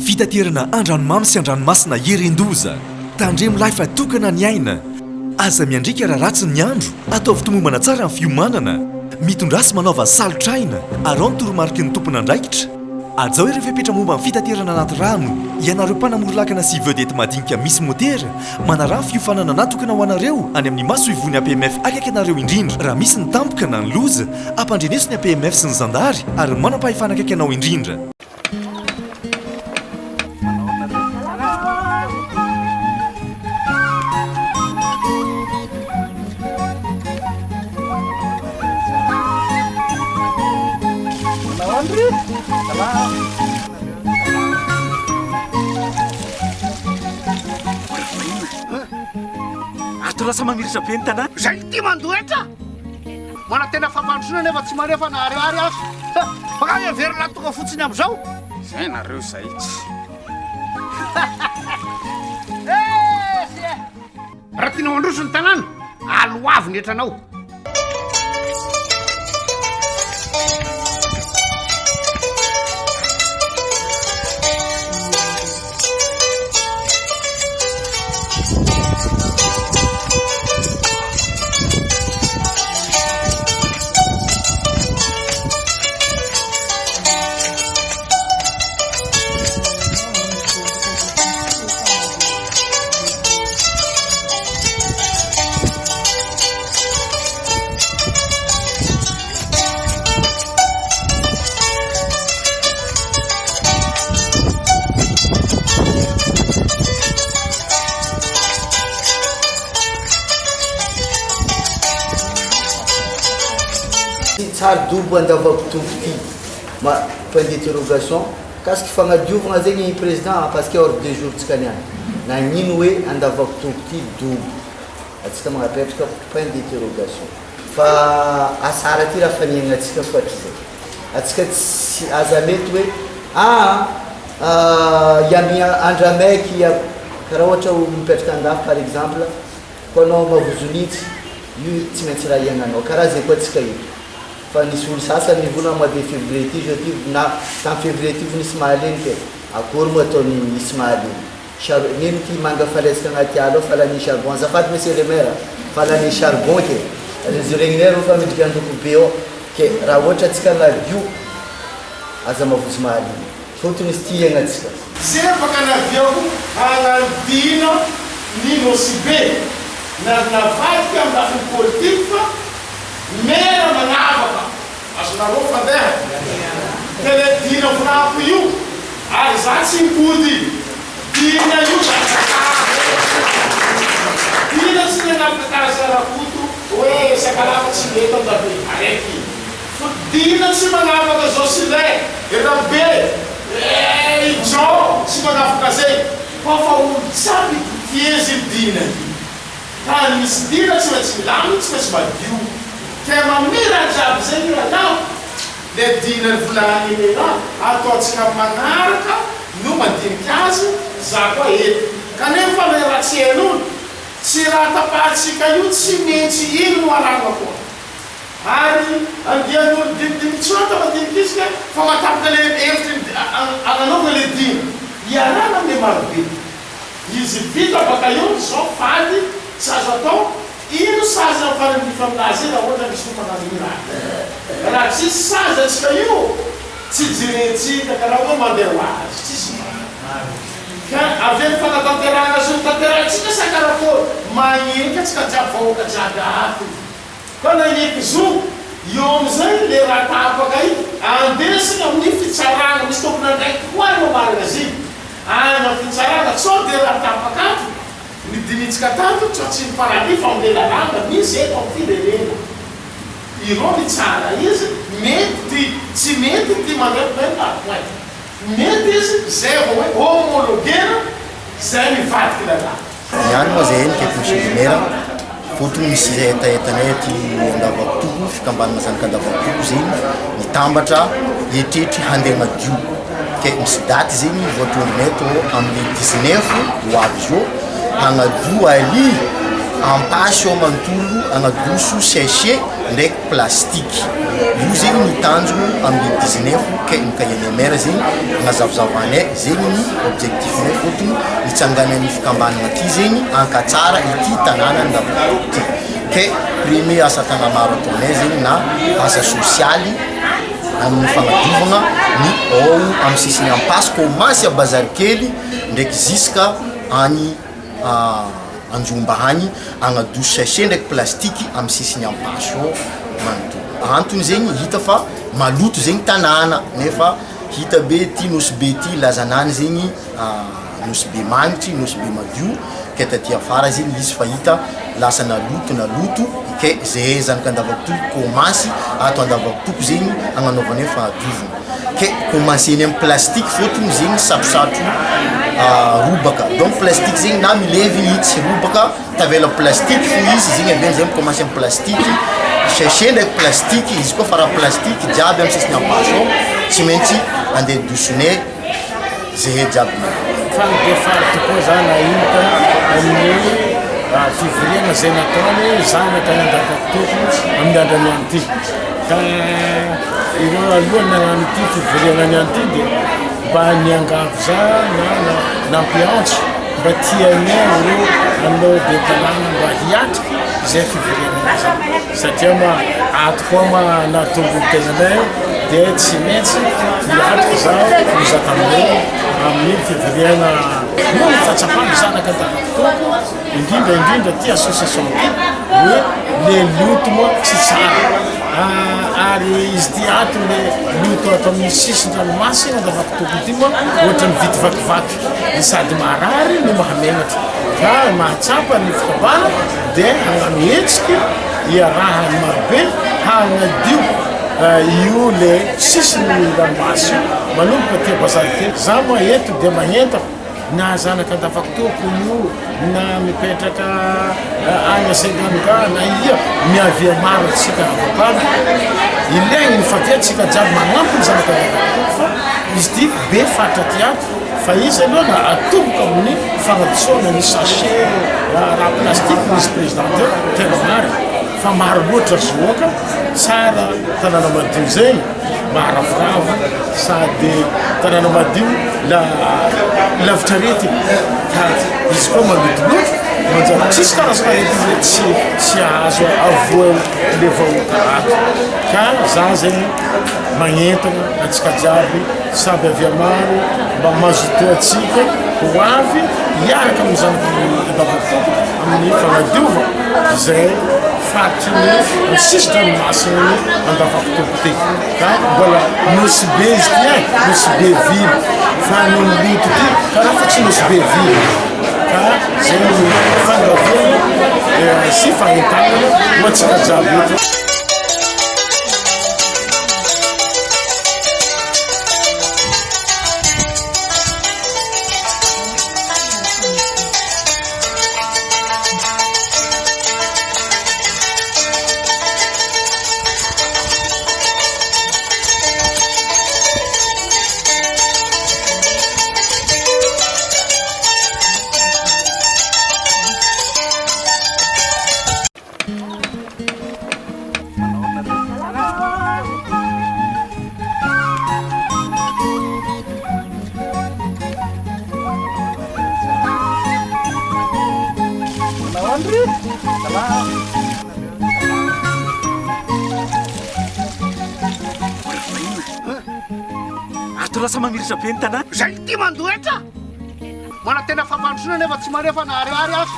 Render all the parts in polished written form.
Fitaterana andranomamy sy andranomasina herendoza tandremo lahy fa tokana ny aina aza miandrika raha ratsy ny andro ataovy tomombana tsara ny fiomanana mitondrasy manaova salotraina arao ny toromarika ny tompona andraikitra azao ireo fepetra momba ny fitaterana anaty rano ianareo mpanamory-lakana sy vedety madinika misy motera manarah ny fiofanana natokana ho anareo any amin'ny maso ivony APMF akaiky anareo indrindra raha misy ny tampoka na ny loza ampandreneso ny APMF sy ny zandary ary manam-pahefana akaiky anao indrindra. Lasa mamiritra be ny tanàna zay ty mandoetra mana tena fampandrosona nefa tsy manefa na ariary azo baka everina tonga fotsiny am'izao zay nareo zay tsy raha tianao androso ny tanàna aloavy ny etranao. Double Andavakotoko ty point d'interrogation kasika fagnadiovana zegny président parce que ordre du jour tsika niany nagnino hoe Andavakotoko ty double atsika magnapetraka point d'interrogation fa asara ty raha faniagna atsika foatry zay atsika tsy aza mety hoe yami andramaiky karaha ohatra mipetraka andafy par exemple ko anao mavozonitsy io tsy maintsy raha iagnanao karaha zay koa atsika io fa nisy olo sasany volana mois de février ty zao ty na tamin'ny février ty nisy mahaleny te akory mo ataony nisy mahaleny nino ty manga falesaka agnaty ala ao fa lany charbon azafady monsieur le maire fa lany charbon ke izy regninay fa midriky andoko be ao ke raha ohatra atsika nadio aza mavozy mahaleny fotony izy ty iagnatsika sebaka naviako anadino ny Nosy Be navadiky amin'ny lafiny politique fa mera manavaka azonareo fandeha tele dina vonako io ary za tsy mipody dina io dina tsy nenavaka karazarakoto hoe sakalava tsy mety amdabe araiky fa dina tsy manavaka zao sy lay erabe ijo tsy manavaka zay fa fa olo tsaby tiezy dina ka misy dina tsy maintsy milamy tsy maintsy madio kaya mamira jiaby zay raha le dina volany raha ataotsika manaraka no mandiniky azy za koa eto kanefa le raha tsy hain'olo tsy raha tapahatsika io tsy maintsy ino no aragna koa ary andian'olo dimidimitsota mandiniky izy ka fa matapaka le evitry ananaova le dina iarana le marobe izy vita baka io zao fady tsy azo atao ino saza farandifa aminazy raha ohatra misy fotoana raha tsisy saza tsika io tsy jirentsika karaha hoe mandeha ho azy tsisy ka avy ny fanatanterana zo tanterantsika sakarakory magneky atsika jiaby vahoaka jiaby ato fa nagneky zo io amizay le raha tapaka io andesina amin'ny fitsarana misy tompona ndraiky koa no marina zy any amin'ny fitsarana sao de raha tapaka ato nidinitsika tato tso tsy miparalifa amle lalàna misy eto amin'ny firenena ireo ny tsara izy mety tsy mety ty mandeha mety izy zay vao hoe homologena zay mivadiky lalàna ihany moa zay eny keto misy mera fotony misy zay etaetanay ty Andavakotoko fikambanana zanaka Andavakotoko zegny mitambatra etretry handeha madio ke misy daty zegny voatondrinay to amin'ny 19 ho avy zao hagnadio ali ampasy ao manontolo agnadoso sachet ndraiky plastiky io zegny mitanjogno amin'ny 19 mkmr zegny agnazavozavana zegny ny objectifnay fotony mitsangana ny fikambanana ty zegny ankatsara ity tanàna Andavakotoko ke premier asa tagna maro ataonay zegny na asa sosialy amin'ny fagnadiovana ny ao amin'ny sisiny ampasy komansy a Bazar Kely ndraiky ziska any Anjomba hany agnadoso sachet ndraiky plastiky amin'ny sisiny ampasy ao manontolo antony zegny hita fa maloto zegny tanàna nefa hita be ty Nosy Be ty lazanany zegny Nosy Be magnitry Nosy Be madio ke taty afara zegny izy fa hita lasa naloto ke zay zanaka Andavakotoko komansy ato Andavakotoko zegny agnanaovana fahadiovana ke komansy eny amin'ny plastiky fotony zegny satrosatro robaka donc plastique zegny na milevy tsy robaka tavela plastiky fo izy zegny avy zegny komansy amin'ny plastiky sachet ndraiky plastiky izy koa fara plastiky jiaby amin'ny sisiny ampasy ao tsy maintsy andeha dosonay zay jiaby fagdefarty koa zany ahita amin'ny Février zay nataon'ny zanaka Andavakotoko amin'ny andraikitra ty ka ireo aloha nagnano ty Février nagnano ty dia mba niangavo za na nampiantso mba tianay ireo anao be tanàna mba hiatra zay Février zany satria ato koa nahatongo tegnanay dia tsy maintsy hiatrika za mizaka aminay amin'ny Février no fahatsapana zanaka Andavakotoko indrindra ty association ty hoe le loto moa tsy tsara ary izy ty ato le loto ato amin'ny sisin-dranomasina Andavakotoko ty moa ohatrany vity vakivaky sady marary no mahamenatra ka Nahatsapa ny fikambana dia hagnametsiky iarahany marobe hagnadio io le sisiny ranomasina manomboka ty Bazar Kely za moa eto dia magnentako na zanaka Andavakotoko io na mipetraka any Asenganika na ia miavia maro tsika avakalo ilaigny ny faviatsika jiaby magnampy ny zanaka Andavakotoko fa izy ty be fatra ty ato fa izy aloha na atomboka amin'ny fagnadisoana ny sachet raha plastiky misy président teo tena mary fa maro loatra zoaka tsara tanàna madio zegny maharavoravo sady tanàna madio lavitra rety ka izy koa malotoloto manjary tsisy karazana rety tsy azo avoa le vahoaka ato ka za zegny magnentana atsika jiaby saby avia maro mba mazotoatsika ho avy hiaraka amin'ny zanaka Andavakotoko amin'ny fagnadiova zay faritry ny sisy-dranomasina ny Andavakotoko ty ka mbola Nosy Be izy ty Nosy Be vily fa ny loto ty karaha fa tsy Nosy Be vily ka zay ny fandavona sy fagnentanana ho atsika jiaby eto lasa mamiritra be ny tanàna zay ty mandoetra mana tena famandrosona nefa tsy manefa naharihary azy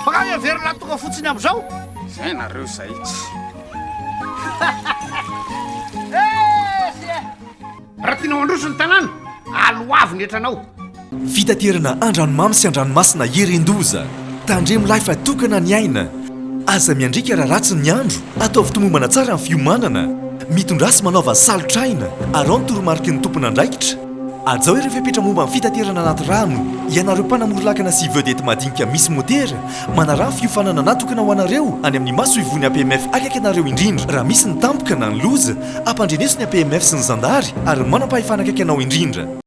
baka everina tonga fotsiny am'izao zay nareo zay tsy raha tiana mandroso ny tanàna aloavy ny etranao fitaterana andranomamy sy andranomasina herendoza tandremo lahy fa tokana ny aina aza miandrika raha ratsy ny andro ataovy tomombana tsara amin'ny fiomanana mitondrasy manaova salotraina arao ny toromarika ny tompona andraikitra azao ireo fepetra momba amin'ny fitaterana anaty rano ianareo mpanamorolakana sy vedety madinika misy motera manarano fiofanana natokana ho anareo any amin'ny maso ivony APMF akaiky anareo indrindra raha misy ny tampoka na ny loza ampandrenesony APMF sy ny zandary ary manam-pahefana akaiky anao indrindra